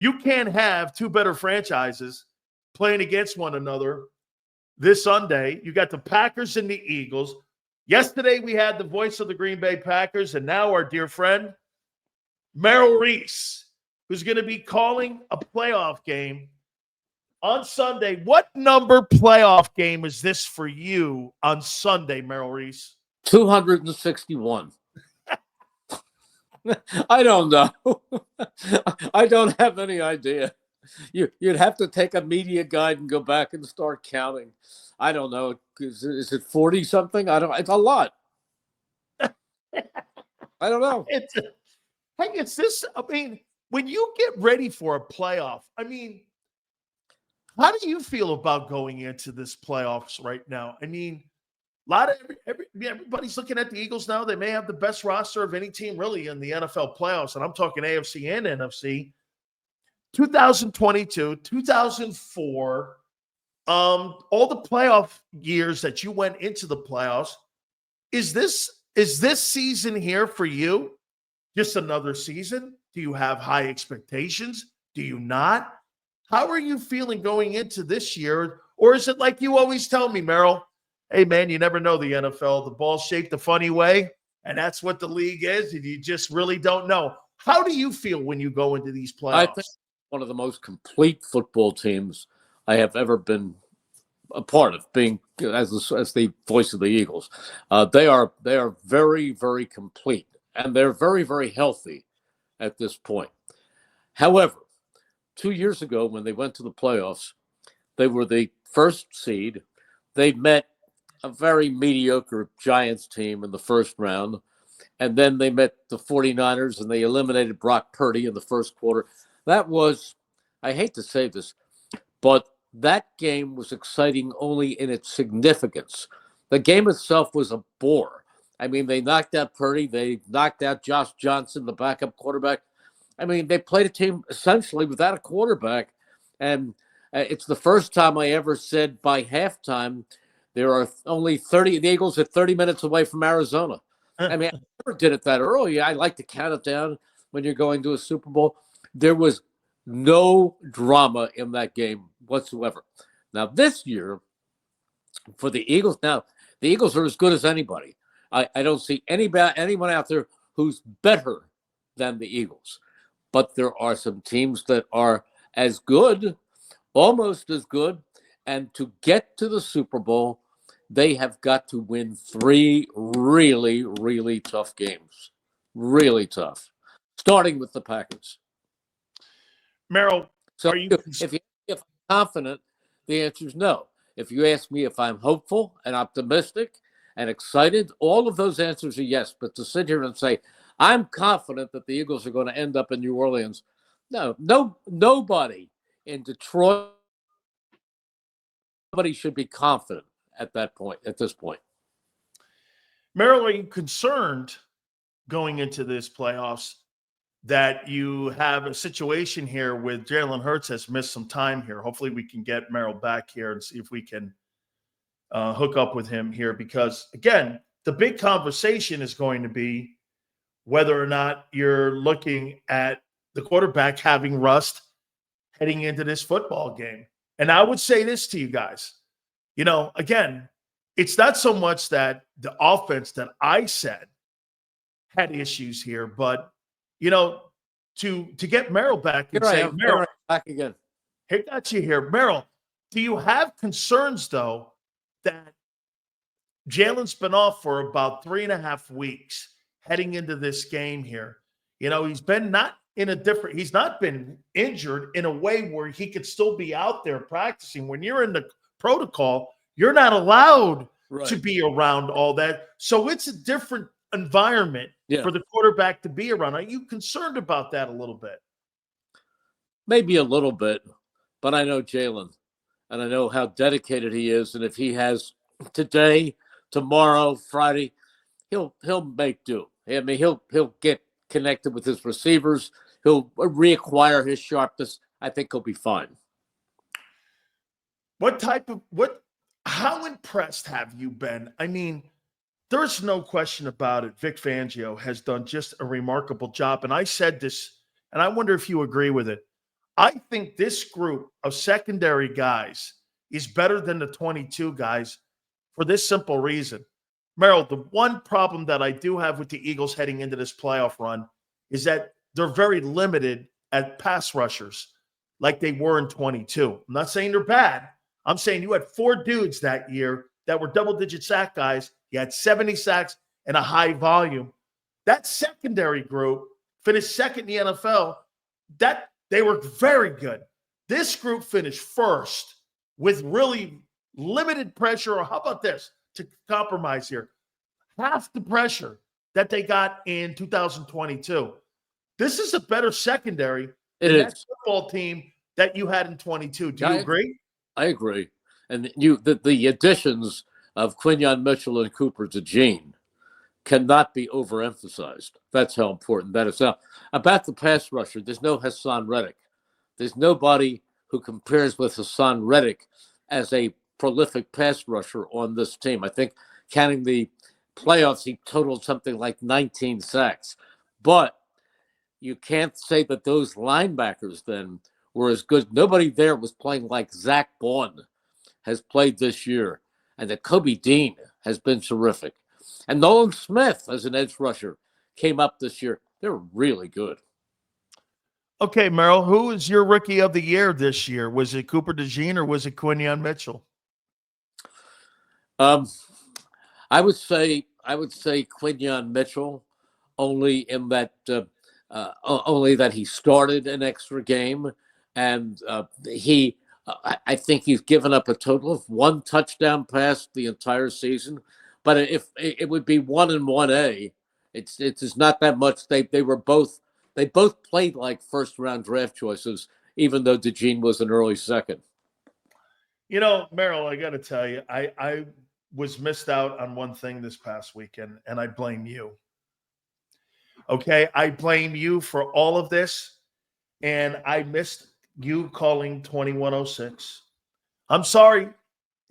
You can't have two better franchises playing against one another this Sunday. You got the Packers and the Eagles. Yesterday, we had the voice of the Green Bay Packers, and now our dear friend, Merrill Reese, who's going to be calling a playoff game on Sunday. What number playoff game is this for you on Sunday, Merrill Reese? 261. I don't know. I don't have any idea. You'd have to take a media guide and go back and start counting. I don't know. Is it 40 something? It's a lot. I don't know. It's this. I mean, when you get ready for a playoff, I mean, how do you feel about going into this playoffs right now? I mean, a lot of everybody's looking at the Eagles now. They may have the best roster of any team really in the NFL playoffs, and I'm talking AFC and NFC. 2022, 2004, all the playoff years that you went into the playoffs. Is this season here for you just another season? Do you have high expectations? Do you not? How are you feeling going into this year? Or is it like you always tell me, Merrill? Hey, man, you never know the NFL. The ball's shaped a funny way, and that's what the league is, and you just really don't know. How do you feel when you go into these playoffs? I think one of the most complete football teams I have ever been a part of, being as the voice of the Eagles. They are very, very complete, and they're very, very healthy at this point. However, 2 years ago when they went to the playoffs, they were the first seed. They met a very mediocre Giants team in the first round, and then they met the 49ers, and they eliminated Brock Purdy in the first quarter. That was, I hate to say this, but that game was exciting only in its significance. The game itself was a bore. I mean, they knocked out Purdy. They knocked out Josh Johnson, the backup quarterback. I mean, they played a team essentially without a quarterback. And it's the first time I ever said by halftime, there are only 30, the Eagles are 30 minutes away from Arizona. I mean, I never did it that early. I like to count it down when you're going to a Super Bowl. There was no drama in that game whatsoever. Now, this year, for the Eagles, now, the Eagles are as good as anybody. I don't see anyone out there who's better than the Eagles. But there are some teams that are as good, almost as good. And to get to the Super Bowl, they have got to win 3 really, really tough games. Really tough. Starting with the Packers. Merrill, so are you if I'm confident, the answer is no. If you ask me if I'm hopeful and optimistic and excited, all of those answers are yes. But to sit here and say, I'm confident that the Eagles are going to end up in New Orleans. No, nobody in Detroit, nobody should be confident at this point. Merrill, are you concerned going into this playoffs that you have a situation here with Jalen Hurts has missed some time here? Hopefully we can get Merrill back here and see if we can hook up with him here, because, again, the big conversation is going to be whether or not you're looking at the quarterback having rust heading into this football game. And I would say this to you guys, again, it's not so much that the offense that I said had issues here, but, to get Merrill back and say, Merrill, back again. Hey, got you here. Merrill, do you have concerns, though, that Jalen's been off for about 3.5 weeks heading into this game here? He's not been injured in a way where he could still be out there practicing. When you're in the protocol, you're not allowed to be around all that. So it's a different environment for the quarterback to be around. Are you concerned about that a little bit? Maybe a little bit, but I know Jalen, and I know how dedicated he is. And if he has today, tomorrow, Friday, he'll make do. I mean, he'll get connected with his receivers. He'll reacquire his sharpness. I think he'll be fine. How impressed have you been? I mean, there's no question about it. Vic Fangio has done just a remarkable job. And I said this, and I wonder if you agree with it. I think this group of secondary guys is better than the 22 guys for this simple reason. Merrill, the one problem that I do have with the Eagles heading into this playoff run is that they're very limited at pass rushers like they were in 22. I'm not saying they're bad. I'm saying you had 4 dudes that year that were double-digit sack guys. You had 70 sacks and a high volume. That secondary group finished second in the NFL. That they were very good. This group finished first with really limited pressure, or how about this, to compromise here, half the pressure that they got in 2022. This is a better secondary than that football team that you had in 22. Do you agree? I agree. And the additions of Quinyon Mitchell and Cooper DeJean cannot be overemphasized. That's how important that is. Now, about the pass rusher, there's no Hassan Reddick. There's nobody who compares with Hassan Reddick as a prolific pass rusher on this team. I think counting the playoffs, he totaled something like 19 sacks. But you can't say that those linebackers then were as good. Nobody there was playing like Zach Bond has played this year, and that Kobe Dean has been terrific. And Nolan Smith, as an edge rusher, came up this year. They're really good. Okay, Merrill, who is your rookie of the year this year? Was it Cooper DeJean or was it Quinyon Mitchell? I would say Quinyon Mitchell, only in that only that he started an extra game, and I think he's given up a total of 1 touchdown pass the entire season. But if it would be 1 and 1A, it's not that much. They both played like first round draft choices, even though DeJean was an early second. You know, Merrill, I got to tell you, I was missed out on one thing this past weekend, and I blame you. Okay, I blame you for all of this, and I missed you calling 2106. I'm sorry.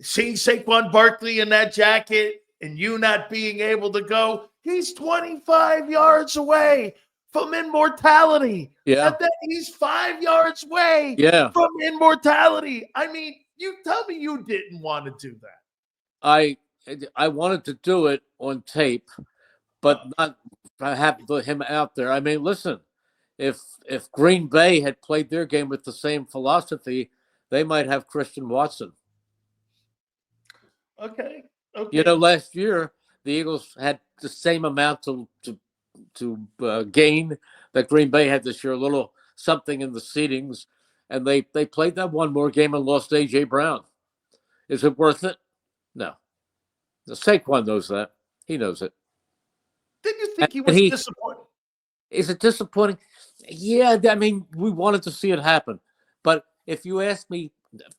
Seeing Saquon Barkley in that jacket and you not being able to go, he's 25 yards away from immortality. Yeah. And then he's 5 yards away from immortality. I mean, you tell me you didn't want to do that. I wanted to do it on tape, but not have him out there. I mean, listen, if Green Bay had played their game with the same philosophy, they might have Christian Watson. Okay. You know, last year the Eagles had the same amount to gain that Green Bay had this year, a little something in the seedings, and they played that one more game and lost A.J. Brown. Is it worth it? No. Saquon knows that. He knows it. Didn't you think he was disappointed? Is it disappointing? Yeah, I mean, we wanted to see it happen. But if you ask me,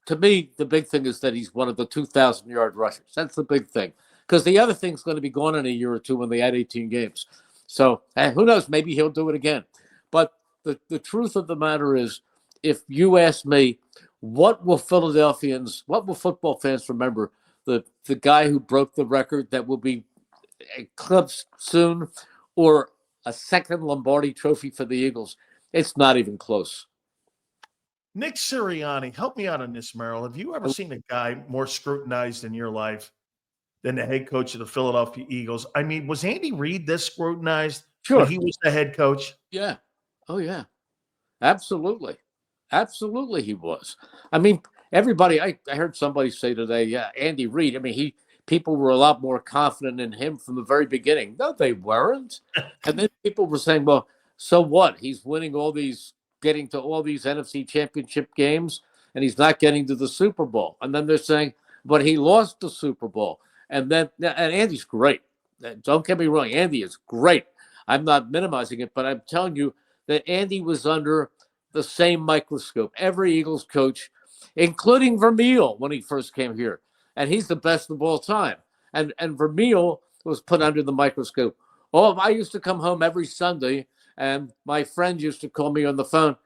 to me, the big thing is that he's one of the 2,000-yard rushers. That's the big thing. Because the other thing's going to be gone in a year or two when they add 18 games. So who knows? Maybe he'll do it again. But the truth of the matter is, if you ask me, what will football fans remember? The guy who broke the record that will be eclipsed soon, or a second Lombardi trophy for the Eagles? It's not even close. Nick Sirianni, help me out on this, Merrill. Have you ever seen a guy more scrutinized in your life than the head coach of the Philadelphia Eagles? I mean, was Andy Reid this scrutinized when he was the head coach? Yeah. Oh, yeah. Absolutely. Absolutely he was. I mean, everybody, I heard somebody say today, yeah, Andy Reid, I mean, people were a lot more confident in him from the very beginning. No, they weren't. And then people were saying, well, so what? He's winning getting to all these NFC championship games, and he's not getting to the Super Bowl. And then they're saying, but he lost the Super Bowl. And Andy's great. Don't get me wrong. Andy is great. I'm not minimizing it, but I'm telling you that Andy was under the same microscope. Every Eagles coach, including Vermeil when he first came here. And he's the best of all time. And Vermeil was put under the microscope. Oh, I used to come home every Sunday, and my friend used to call me on the phone.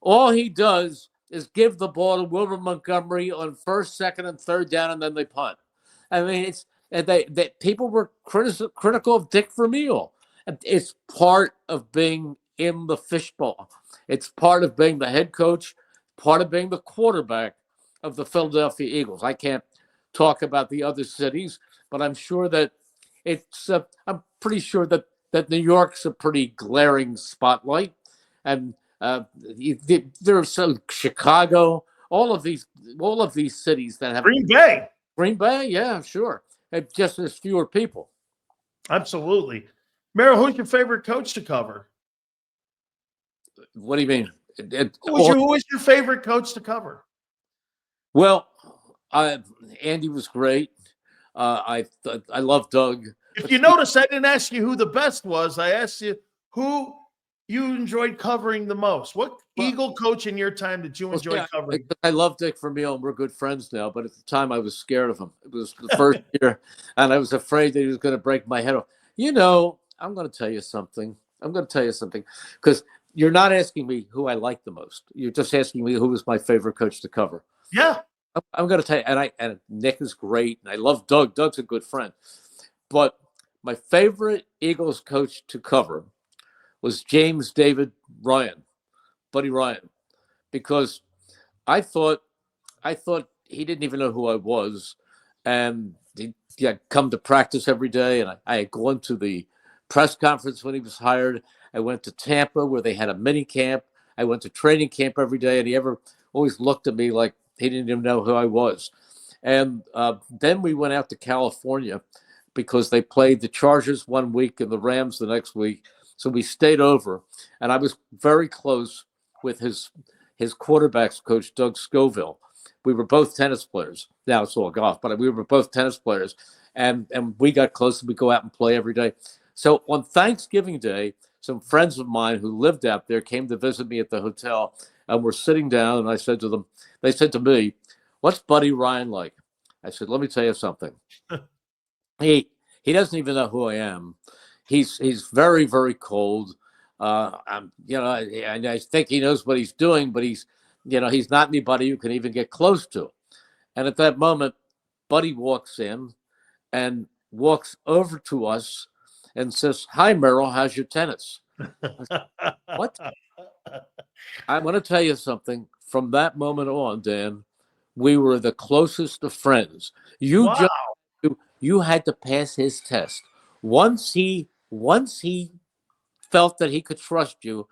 All he does is give the ball to Wilbur Montgomery on first, second, and third down, and then they punt. I mean, people were critical of Dick Vermeil. It's part of being in the fishbowl. It's part of being the head coach, part of being the quarterback of the Philadelphia Eagles. I can't talk about the other cities, but I'm sure that I'm pretty sure that New York's a pretty glaring spotlight, and there's Chicago, all of these cities that have Green Bay. Green Bay, yeah, sure. Just as fewer people. Absolutely. Merrill, who's your favorite coach to cover? What do you mean? Who was your favorite coach to cover? Well, Andy was great. I love Doug. If you notice, I didn't ask you who the best was. I asked you who you enjoyed covering the most. What Eagle coach in your time did you enjoy covering? I love Dick Vermeil, and we're good friends now. But at the time, I was scared of him. It was the first year, and I was afraid that he was going to break my head off. I'm going to tell you something. Because you're not asking me who I like the most. You're just asking me who was my favorite coach to cover. Yeah. I'm going to tell you, and Nick is great, and I love Doug. Doug's a good friend. But my favorite Eagles coach to cover was James David Ryan, Buddy Ryan, because I thought he didn't even know who I was, and he had come to practice every day, and I had gone to the press conference when he was hired. I went to Tampa where they had a mini camp. I went to training camp every day, and he always looked at me like he didn't even know who I was. And then we went out to California because they played the Chargers one week and the Rams the next week. So we stayed over, and I was very close with his quarterbacks coach, Doug Scoville. We were both tennis players. Now it's all golf, but we were both tennis players, and we got close, and we go out and play every day. So on Thanksgiving Day, some friends of mine who lived out there came to visit me at the hotel, and we're sitting down, and I said to them, they said to me, "What's Buddy Ryan like?" I said, "Let me tell you something. He doesn't even know who I am. He's very, very cold. And I think he knows what he's doing, but he's not anybody you can even get close to." And at that moment, Buddy walks in and walks over to us and says, "Hi, Merrill, how's your tennis?" Said, "What?" I'm going to tell you something. From that moment on, Dan, we were the closest of friends. You had to pass his test. Once he felt that he could trust you,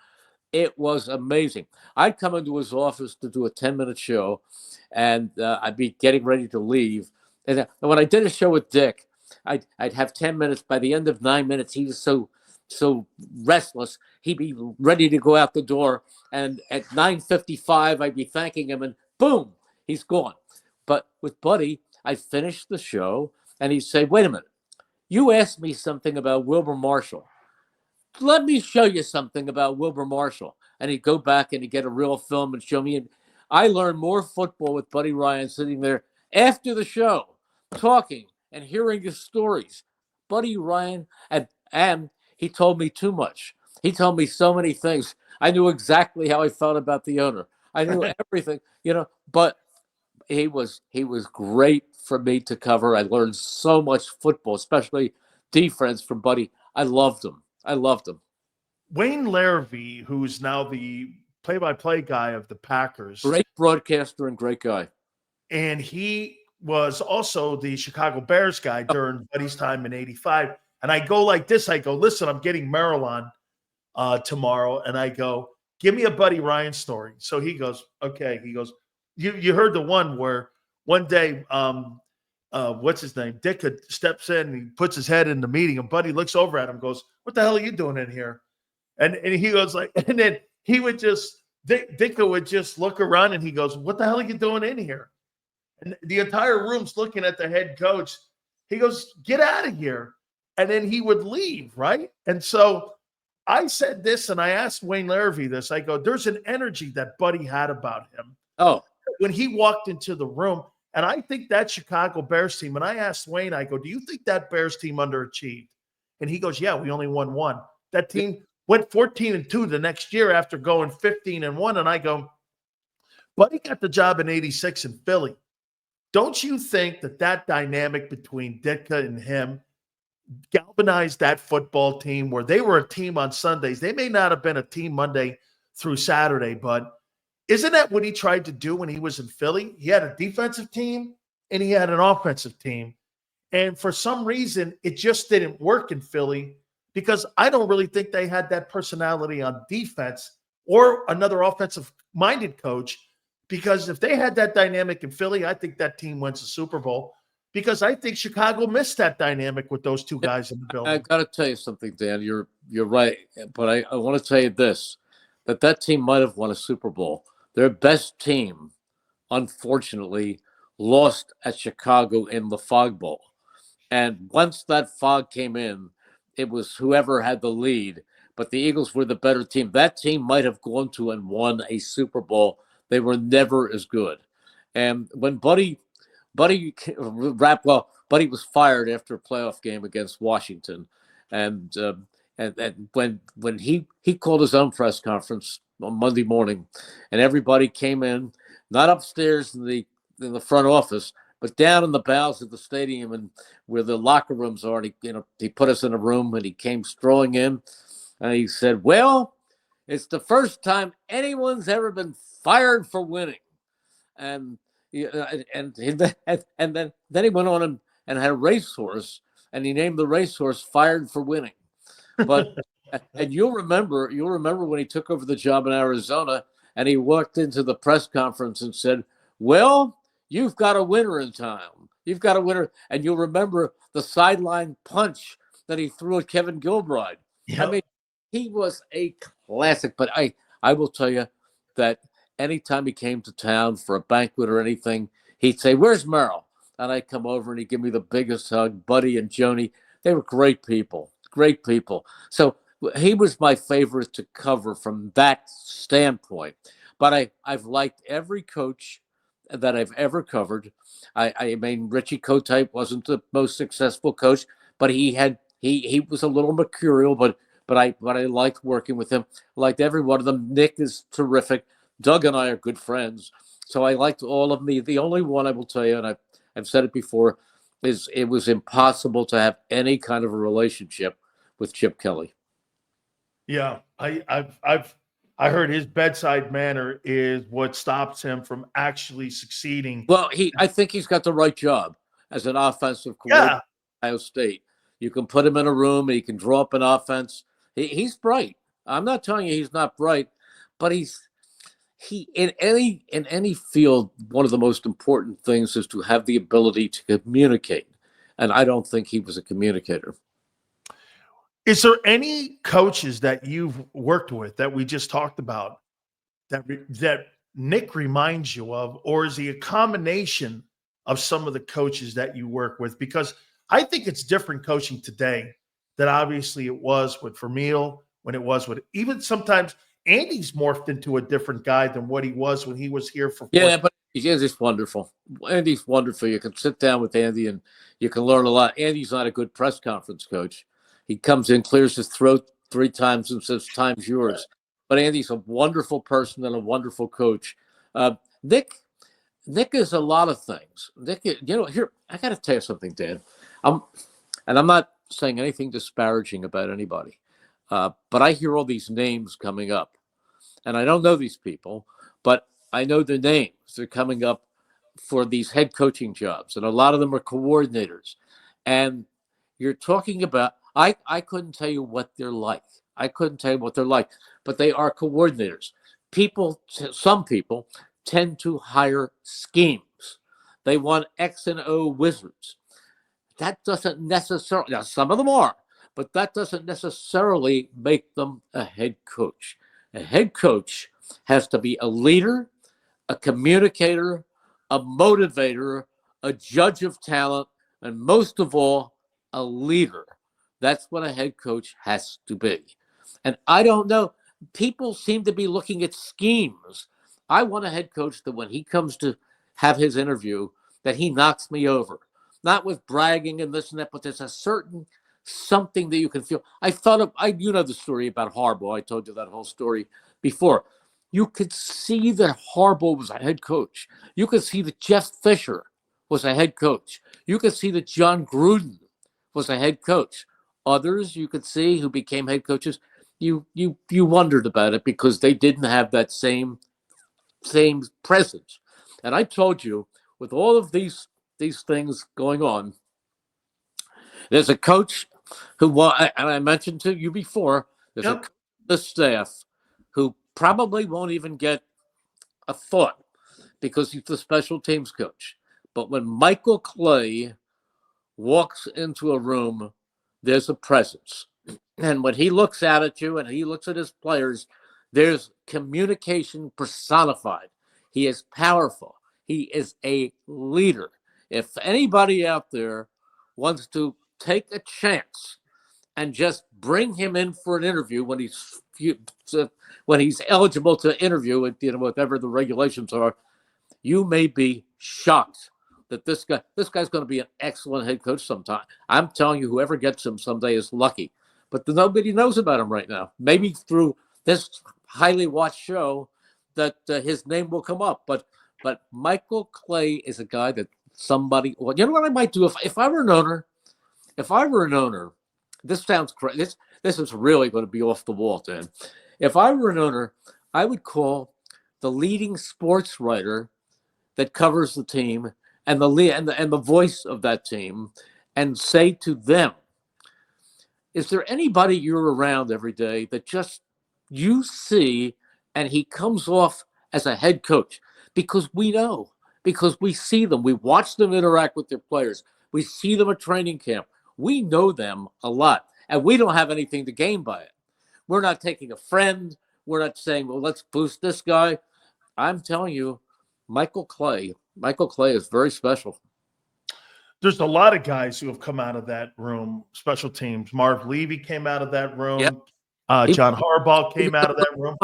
it was amazing. I'd come into his office to do a 10-minute show, and I'd be getting ready to leave. And when I did a show with Dick, I'd have 10 minutes. By the end of 9 minutes, he was so restless, he'd be ready to go out the door. And at 9:55, I'd be thanking him, and boom, he's gone. But with Buddy, I'd finish the show, and he'd say, "Wait a minute, you asked me something about Wilbur Marshall. Let me show you something about Wilbur Marshall." And he'd go back and he'd get a real film and show me. And I learned more football with Buddy Ryan sitting there after the show, talking and hearing his stories. Buddy Ryan, and he told me too much. He told me so many things. I knew exactly how I felt about the owner. I knew everything, but he was great for me to cover. I learned so much football, especially defense from Buddy. I loved him. Wayne Larrivee, who's now the play-by-play guy of the Packers. Great broadcaster and great guy. And he was also the Chicago Bears guy during Buddy's time in '85. And I go like this. I go, "Listen, I'm getting Merrill on tomorrow." And I go, "Give me a Buddy Ryan story." So he goes, "Okay." He goes, you heard the one where one day, what's his name? Dick steps in and he puts his head in the meeting, and Buddy looks over at him and goes, "What the hell are you doing in here?" And he goes like, and then he would just, Dick would just look around and he goes, "What the hell are you doing in here?" And the entire room's looking at the head coach. He goes, "Get out of here." And then he would leave, right? And so I said this, and I asked Wayne Larrivee this. I go, "There's an energy that Buddy had about him." Oh, when he walked into the room, and I think that Chicago Bears team, and I asked Wayne, I go, "Do you think that Bears team underachieved?" And he goes, "Yeah, we only won one." That team went 14-2 the next year after going 15-1. And I go, Buddy got the job in '86 in Philly. Don't you think that dynamic between Ditka and him galvanized that football team where they were a team on Sundays. They may not have been a team Monday through Saturday, but isn't that what he tried to do when he was in Philly? He had a defensive team and he had an offensive team. And for some reason, it just didn't work in Philly because I don't really think they had that personality on defense or another offensive-minded coach. Because if they had that dynamic in Philly, I think that team wins the Super Bowl. Because I think Chicago missed that dynamic with those two guys in the building. I got to tell you something, Dan. You're right, but I want to tell you this: that team might have won a Super Bowl. Their best team, unfortunately, lost at Chicago in the Fog Bowl. And once that fog came in, it was whoever had the lead. But the Eagles were the better team. That team might have gone to and won a Super Bowl. They were never as good. And when Buddy was fired after a playoff game against Washington, and when he called his own press conference on Monday morning, and everybody came in, not upstairs in the front office, but down in the bowels of the stadium and where the locker rooms are. And he put us in a room and he came strolling in, and he said, "Well, it's the first time anyone's ever been fired for winning." And then he went on and had a racehorse, and he named the racehorse "Fired for Winning." But and you'll remember when he took over the job in Arizona, and he walked into the press conference and said, "Well, you've got a winner in town. You've got a winner." And you'll remember the sideline punch that he threw at Kevin Gilbride. Yep. I mean, he was a classic. But I will tell you that anytime he came to town for a banquet or anything, he'd say, "Where's Merrill?" And I'd come over and he'd give me the biggest hug. Buddy and Joni, they were great people. Great people. So he was my favorite to cover from that standpoint. But I've liked every coach that I've ever covered. I mean, Richie Kotite wasn't the most successful coach, but he was a little mercurial, but I liked working with him. I liked every one of them. Nick is terrific. Doug and I are good friends. So I liked all of them. The only one I will tell you, and I've said it before, is it was impossible to have any kind of a relationship with Chip Kelly. Yeah, I've heard his bedside manner is what stops him from actually succeeding. Well, I think he's got the right job as an offensive coordinator at Ohio State. You can put him in a room and he can draw up an offense. He's bright. I'm not telling you he's not bright, but he in any field, one of the most important things is to have the ability to communicate. And I don't think he was a communicator. Is there any coaches that you've worked with that we just talked about that Nick reminds you of, or is he a combination of some of the coaches that you work with? Because I think it's different coaching today than obviously it was with Vermeil, when it was with even sometimes Andy's morphed into a different guy than what he was when he was here for. Yeah, but Andy's wonderful. Andy's wonderful. You can sit down with Andy and you can learn a lot. Andy's not a good press conference coach. He comes in, clears his throat 3 times and says, "Time's yours." But Andy's a wonderful person and a wonderful coach. Nick is a lot of things. Nick, here, I got to tell you something, Dan. And I'm not saying anything disparaging about anybody, but I hear all these names coming up. And I don't know these people, but I know their names. They're coming up for these head coaching jobs, and a lot of them are coordinators. And you're talking about, I couldn't tell you what they're like. But they are coordinators. Some people tend to hire schemes. They want X and O wizards. That doesn't necessarily, now some of them are, but that doesn't necessarily make them a head coach. A head coach has to be a leader, a communicator, a motivator, a judge of talent, and most of all, a leader. That's what a head coach has to be. And I don't know. People seem to be looking at schemes. I want a head coach that when he comes to have his interview, that he knocks me over. Not with bragging and this and that, but there's a certain something that you can feel. You know the story about Harbaugh. I told you that whole story before. You could see that Harbaugh was a head coach. You could see that Jeff Fisher was a head coach. You could see that John Gruden was a head coach. Others you could see who became head coaches, you wondered about it because they didn't have that same presence. And I told you, with all of these things going on, there's a coach who, and I mentioned to you before, there's a coach on the staff who probably won't even get a thought because he's the special teams coach. But when Michael Clay walks into a room, there's a presence. And when he looks out at you and he looks at his players, there's communication personified. He is powerful. He is a leader. If anybody out there wants to take a chance and just bring him in for an interview when he's eligible to interview, and whatever the regulations are, you may be shocked that this guy's going to be an excellent head coach sometime. I'm telling you, whoever gets him someday is lucky. But nobody knows about him right now. Maybe through this highly watched show that his name will come up. But Michael Clay is a guy that somebody. Well, you know what I might do if I were an owner. If I were an owner, this sounds crazy. This is really going to be off the wall, Dan. If I were an owner, I would call the leading sports writer that covers the team and the voice of that team, and say to them, is there anybody you're around every day that just you see and he comes off as a head coach? Because we know, because we see them. We watch them interact with their players. We see them at training camp. We know them a lot, and we don't have anything to gain by it. We're not taking a friend. We're not saying, well, let's boost this guy. I'm telling you, Michael Clay is very special. There's a lot of guys who have come out of that room, special teams. Marv Levy came out of that room. Yep. John Harbaugh came out of that room.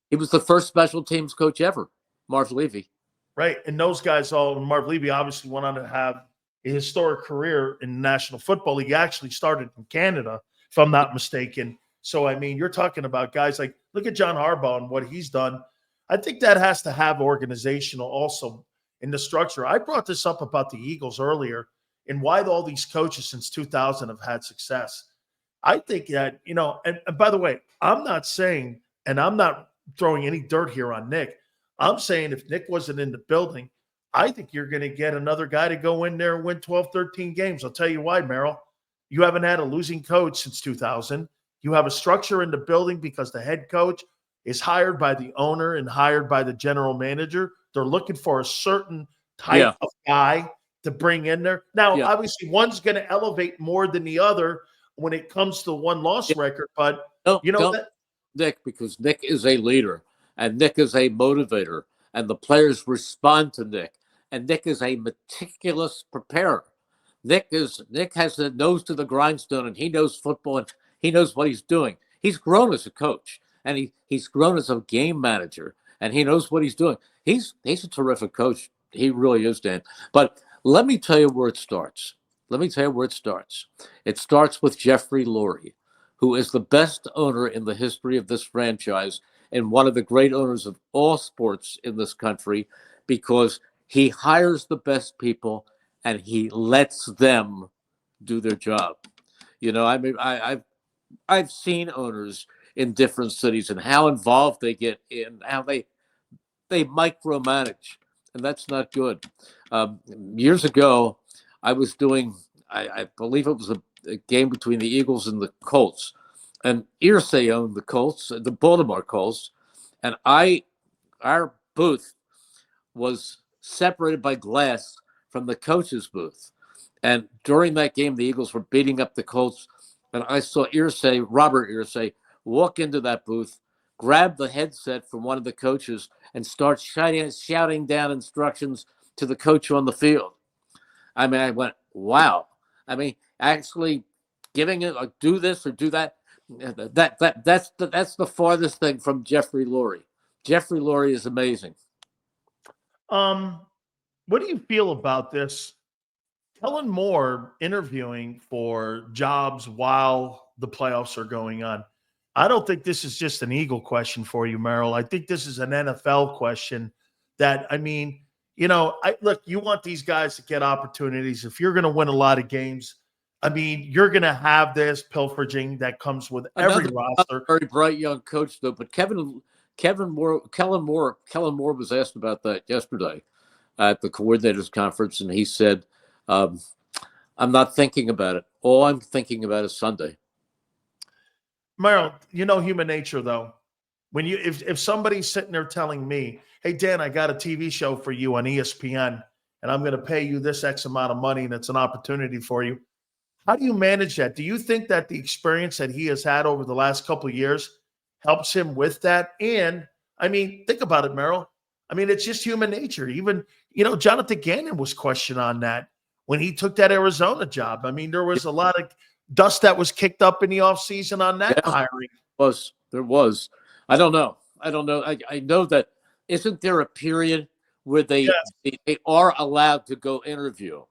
He was the first special teams coach ever, Marv Levy. Right. And those guys Marv Levy obviously went on to have a historic career in the National Football League. He actually started in Canada, if I'm not mistaken. So, I mean, you're talking about guys like, look at John Harbaugh and what he's done. I think that has to have organizational also in the structure. I brought this up about the Eagles earlier and why all these coaches since 2000 have had success. I think that, and by the way, I'm not saying, and I'm not throwing any dirt here on Nick. I'm saying if Nick wasn't in the building, I think you're going to get another guy to go in there and win 12, 13 games. I'll tell you why, Merrill. You haven't had a losing coach since 2000. You have a structure in the building because the head coach is hired by the owner and hired by the general manager. They're looking for a certain type of guy to bring in there. Now, obviously, one's going to elevate more than the other when it comes to one-loss record. But, Nick, because Nick is a leader, and Nick is a motivator, and the players respond to Nick. And Nick is a meticulous preparer. Nick has the nose to the grindstone, and he knows football, and he knows what he's doing. He's grown as a coach, and he's grown as a game manager, and he knows what he's doing. He's a terrific coach. He really is, Dan. But let me tell you where it starts. It starts with Jeffrey Lurie, who is the best owner in the history of this franchise and one of the great owners of all sports in this country, because he hires the best people and he lets them do their job. I mean, I've seen owners in different cities and how involved they get in, how they micromanage, and that's not good. Years ago, I was doing, I believe it was a game between the Eagles and the Colts, and Irsay owned the Colts, the Baltimore Colts, and our booth was separated by glass from the coach's booth. And during that game, the Eagles were beating up the Colts, and I saw Robert Irsay, walk into that booth, grab the headset from one of the coaches, and start shouting down instructions to the coach on the field. I mean, I went, wow. I mean, actually giving it a do this or do that. That's the farthest thing from Jeffrey Lurie. Jeffrey Lurie is amazing. What do you feel about this? Kellen Moore interviewing for jobs while the playoffs are going on. I don't think this is just an Eagle question for you, Merrill. I think this is an NFL question that, I mean, look, you want these guys to get opportunities. If you're going to win a lot of games, I mean, you're going to have this pilfering that comes with every roster. Very bright young coach, though. But Kellen Moore was asked about that yesterday at the coordinators conference, and he said, "I'm not thinking about it. All I'm thinking about is Sunday." Merrill, you know human nature, though. When if somebody's sitting there telling me, "Hey Dan, I got a TV show for you on ESPN, and I'm going to pay you this X amount of money, and it's an opportunity for you," how do you manage that? Do you think that the experience that he has had over the last couple of years helps him with that? And I mean, think about it, Merrill. I mean, it's just human nature. Even, Jonathan Gannon was questioned on that when he took that Arizona job. I mean, there was a lot of dust that was kicked up in the offseason on that hiring. There was. I don't know. I know that isn't there a period where they are allowed to go interview?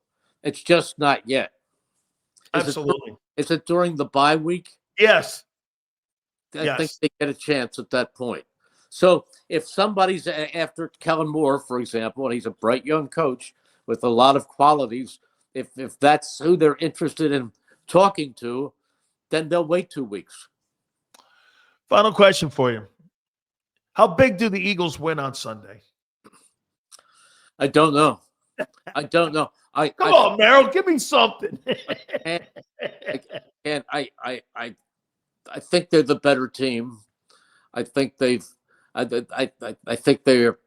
It's just not yet. Absolutely. Is it during the bye week? Yes. I think they get a chance at that point. So if somebody's after Kellen Moore, for example, and he's a bright young coach with a lot of qualities, if that's who they're interested in talking to, then they'll wait 2 weeks. Final question for you. How big do the Eagles win on Sunday? I don't know. Come on, Merrill, give me something. And I think they're the better team. I think I think they're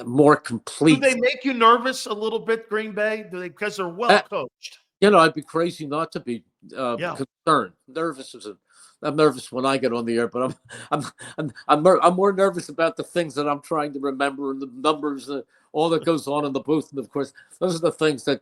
more complete. Do they make you nervous a little bit, Green Bay? Do they, because they're well coached? I'd be crazy not to be concerned. I'm nervous when I get on the air, but I'm more nervous about the things that I'm trying to remember and the numbers, all that goes on in the booth. And of course, those are the things that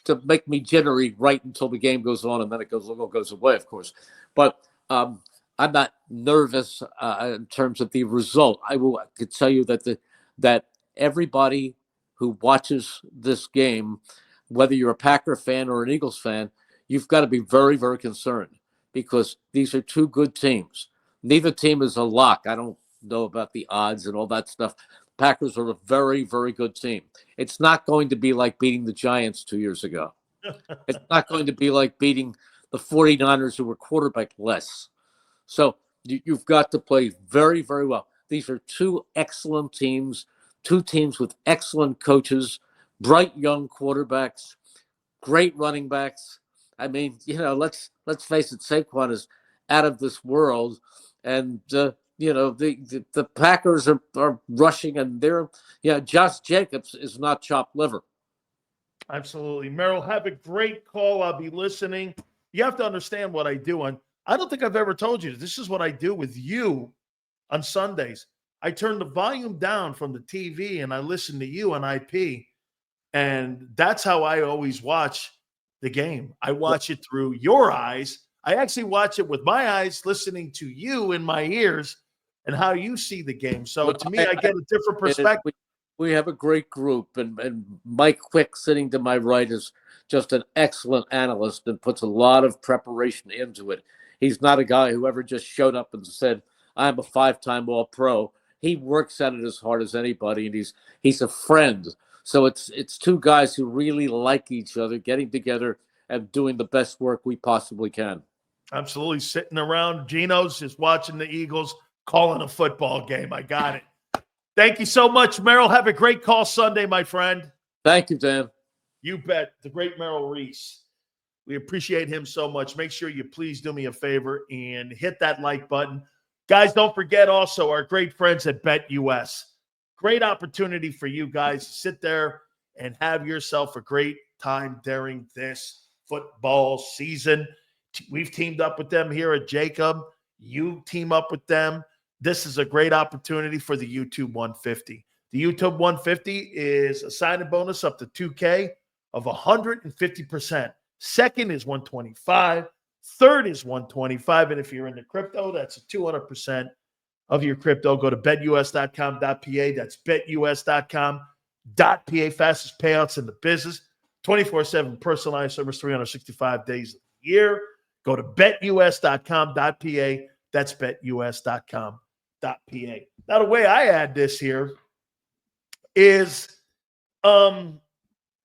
to make me jittery right until the game goes on, and then it goes away, of course. But I'm not nervous in terms of the result. I could tell you that everybody who watches this game, whether you're a Packer fan or an Eagles fan, you've got to be very, very concerned because these are two good teams. Neither team is a lock. I don't know about the odds and all that stuff. Packers are a very, very good team. It's not going to be like beating the Giants 2 years ago. It's not going to be like beating the 49ers who were quarterback-less. So you've got to play very, very well. These are two excellent teams, two teams with excellent coaches, bright young quarterbacks, great running backs. I mean, let's face it, Saquon is out of this world, and the Packers are rushing, and Josh Jacobs is not chopped liver. Absolutely. Merrill, have a great call. I'll be listening. You have to understand what I do. I don't think I've ever told you this is what I do with you on Sundays. I turn the volume down from the TV and I listen to you on IP. And that's how I always watch the game. I watch it through your eyes. I actually watch it with my eyes, listening to you in my ears and how you see the game. So to me, I get a different perspective. We have a great group, and Mike Quick sitting to my right is just an excellent analyst and puts a lot of preparation into it. He's not a guy who ever just showed up and said, "I'm a 5-time All-Pro." He works at it as hard as anybody, and he's a friend. So it's two guys who really like each other, getting together and doing the best work we possibly can. Absolutely. Sitting around Gino's just watching the Eagles, calling a football game. I got it. Thank you so much, Merrill. Have a great call Sunday, my friend. Thank you, Dan. You bet. The great Merrill Reese. We appreciate him so much. Make sure you please do me a favor and hit that like button. Guys, don't forget also our great friends at BetUS. Great opportunity for you guys to sit there and have yourself a great time during this football season. We've teamed up with them here at JAKIB. You team up with them. This is a great opportunity for the YouTube 150. The YouTube 150 is a sign-in bonus up to $2K of 150%. Second is 125. Third is 125. And if you're into crypto, that's a 200% of your crypto. Go to betus.com.pa. That's betus.com.pa. Fastest payouts in the business. 24/7 personalized service, 365 days a year. Go to betus.com.pa. That's betus.com.pa. Now, the way I add this here is